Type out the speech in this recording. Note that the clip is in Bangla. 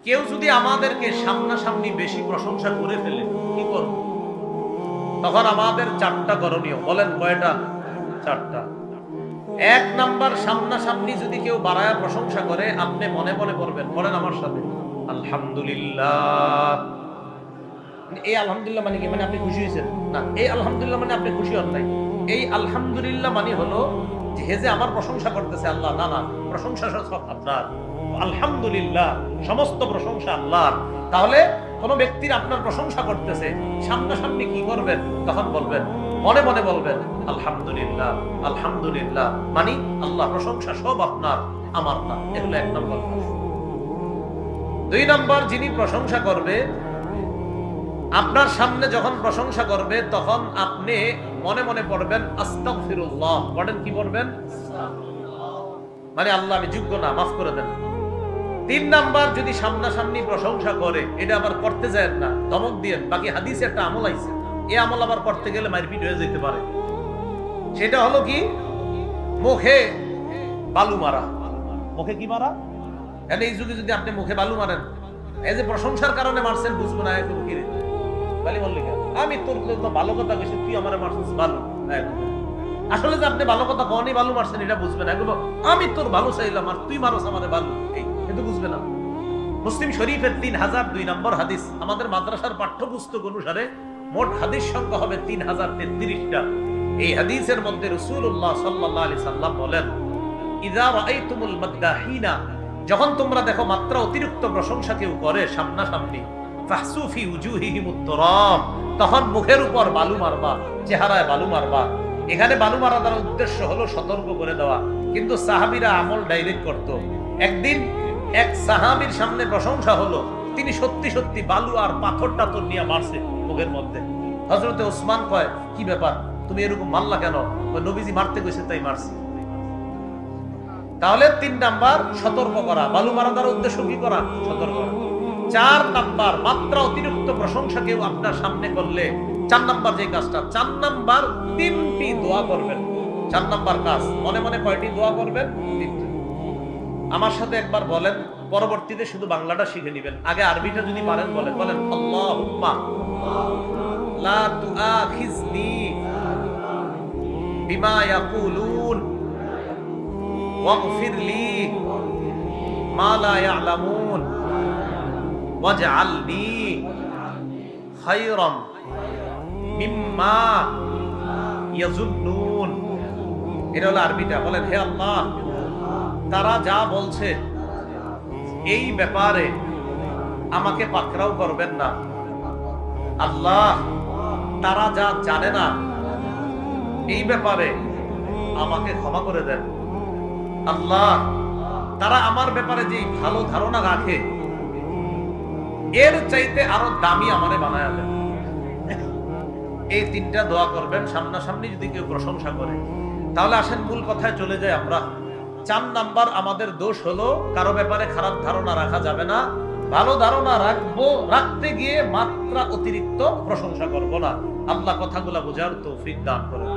কেউ যদি আমাদেরকে সামনাসামনি বেশি প্রশংসা করে ফেলে কি করব? তখন আমাদের চারটা করণীয়। বলেন কয়টা? চারটা। এক নাম্বার, সামনাসামনি যদি কেউ বাড়ায়া প্রশংসা করে, আপনি মনে মনে করবেন, বলেন আমার সাথে, আলহামদুলিল্লাহ। এই আলহামদুলিল্লাহ মানে কি? মানে আপনি খুশি হয়েছেন না। এই আলহামদুলিল্লাহ মানে আপনি খুশি হন নাই। এই আলহামদুলিল্লাহ মানে হলো যে আমার প্রশংসা করতেছে আল্লাহ, না না, প্রশংসা সব আপনার। আলহামদুলিল্লাহ, সমস্ত প্রশংসা আল্লাহর। তাহলে কোন ব্যক্তির আপনার প্রশংসা করতেছে, সামনাসামনি কি করবেন? তখন বলবেন, মনে মনে বলবেন, আলহামদুলিল্লাহ আলহামদুলিল্লাহ, মানে আল্লাহ প্রশংসা সব আপনার, আমার না। এ হলো এক নম্বর। দুই নম্বর, যিনি প্রশংসা করবে, আপনার সামনে যখন প্রশংসা করবে, তখন আপনি মনে মনে পড়বেন আস্তাগফিরুল্লাহ। পড়েন, কি পড়বেন? মানে আল্লাহ, আমি যোগ্য না, মাফ করে দেন। তিন নাম্বার, যদি সামনাসামনি প্রশংসা করে, এটা আবার করতে যায় না, ধমক দিয়েন। বাকি হাদিসে একটা আমল আইছে, এই আমল আবার করতে গেলে মারপিট হয়ে যেতে পারে। সেটা হলো কি? মুখে বালু মারা। মুখে কি মারা? এই যুগে যদি আপনি মুখে বালু মারেন, এই যে প্রশংসার কারণে মারছেন, বুঝবো না একদম কি বালি বললি কেন? আমি তোর তো ভালো কথা কইছি, তুই আমার মারছিস বালু। আসলে যে আপনি ভালো কথা কখনই বালু মারছেন এটা বুঝবে না। এগুলো আমি তোর ভালো চাইলাম আর তুই মারছ আমাদের বালু, এই কিন্তু বুঝবে না। মুসলিম শরীফের 3002 নম্বর হাদিস। আমাদের মাদ্রাসার পাঠ্যপুস্তক অনুসারে মোট হাদিস সংখ্যা হবে 3033টা। এই হাদিসের মধ্যে রাসূলুল্লাহ সাল্লাল্লাহু আলাইহি সাল্লাম বলেন, ইযা রাআইতুমুল মাদ্দাহিনা, যখন তোমরা দেখো মাত্রা অতিরিক্ত প্রশংসা কেউ করে সামনাসামনি, ফাহসু ফি উজুহিহিমুত তুরাব, তখন মুখের উপর বালু মারবা, চেহারায় বালু মারবা। এখানে বালু মারা দ্বারা উদ্দেশ্য হলো সতর্ক করে দেওয়া, কিন্তু সাহাবীরা আমল ডাইরেক্ট করত। একদিন এক সাহাবীর সামনে প্রশংসা হলো, তিনি সত্যি সত্যি বালু আর পাথর টাথর নিয়ে মারছে মুখের মধ্যে। হযরতে ওসমান কয়, কি ব্যাপার, তুমি এরকম মারলা কেন? নবীজি মারতে কইছে তাই মারছি। তাহলে 3 নাম্বার, সতর্ক করা। বালু মারা দ্বারা উদ্দেশ্য কি করা? সতর্ক করা। 4 নাম্বার, মাত্রা অতিরিক্ত প্রশংসা কেউ আপনার সামনে করলে 4 নাম্বার যে কাজটা, 4 নাম্বার 3টি দোয়া করবেন। 4 নাম্বার কাজ, মনে মনে কয়টি দোয়া করবেন? 3টি। আমার সাথে একবার বলেন, পরবর্তীতে শুধু বাংলাটা শিখে নেবেন। আগে আরবিটা যদি পারেন বলেন। বলেন, আল্লাহুম্মা লা তুআখিজনি বিমা ইয়াকুলুন ওয়াগফির লি মা লা ইয়ালামুন ওয়াজআলনি খায়রাম মিম্মা ইয়াজুন্নুন। এটা হলো আরবিটা। বলেন, হে আল্লাহ, তারা যা বলছে এই ব্যাপারে আমাকে পাকড়াও করবেন না। আল্লাহ, তারা যা জানে না এই ব্যাপারে আমাকে ক্ষমা করে দেন। আল্লাহ, তারা আমার ব্যাপারে যে ভালো ধারণা রাখে এর চাইতে আরো দামি আমারে বানায়া দেন। এই 3টা দোয়া করবেন সামনাসামনি যদি কেউ প্রশংসা করে। তাহলে আসেন মূল কথায় চলে যায় আমরা। 4 নাম্বার আমাদের দোষ হলো, কারো ব্যাপারে খারাপ ধারণা রাখা যাবে না। ভালো ধারণা রাখবো, রাখতে গিয়ে মাত্রা অতিরিক্ত প্রশংসা করব না। আল্লাহ কথাগুলা বোঝার তৌফিক দান করেন।